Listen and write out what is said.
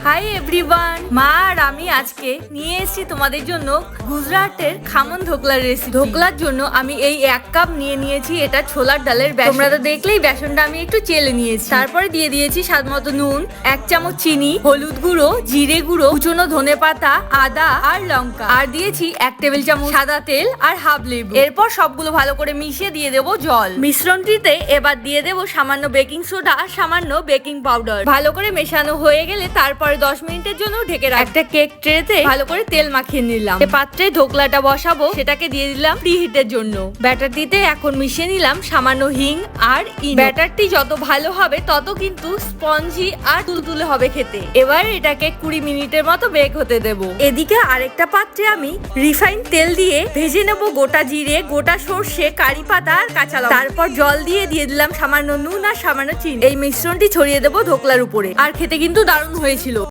Hi everyone, মা আর আমি আজকে নিয়ে এসেছি তোমাদের জন্য গুজরাটের খামন ধোকলার রেসিপি। ধোকলার জন্য আমি এই 1 কাপ নিয়ে নিয়েছি এটা ছোলার ডালের বেসন। তোমরা তো দেখলেই বেসনটা আমি একটু চেলে নিয়েছি। তারপরে দিয়ে দিয়েছি স্বাদ মতো নুন, 1 চামচ চিনি, হলুদ গুঁড়ো, জিরে গুঁড়ো, কুচনো ধনেপাতা, আদা আর লঙ্কা, আর দিয়েছি 1 টেবিল চামচ সাদা তেল আর হাফ লেবু। এরপর সবগুলো ভালো করে মিশিয়ে দিয়ে দেবো জল। মিশ্রণটিতে এবার দিয়ে দেবো সামান্য বেকিং সোডা আর সামান্য বেকিং পাউডার। ভালো করে মেশানো হয়ে গেলে তারপরে 10 মিনিটের জন্য ঢেকে রাখবো। একটা কেক ট্রেতে ভালো করে তেল মাখিয়ে নিলাম। যে পাত্রে ধোকলাটা বসাবো সেটাকে দিয়ে দিলাম প্রিহিটের জন্য। ব্যাটারটিতে এখন মিশিয়ে নিলাম সামান্য হিং আর ইনো। ব্যাটারটি যত ভালো হবে তত কিন্তু স্পঞ্জি আর তুলতুলে হবে খেতে। এবার এটাকে 20 মিনিটের মতো বেক হতে দেব। এদিকে আরেকটা পাত্রে আমি রিফাইন তেল দিয়ে ভেজে নেব গোটা জিরে, গোটা সর্ষে, কারি পাতা আর কাঁচা লঙ্কা। তারপর জল দিয়ে দিলাম সামান্য নুন আর সামান্য চিনি। এই মিশ্রণটি ছড়িয়ে দেবো ধোকলার উপরে। আর খেতে কিন্তু দারুণ হয়েছিল।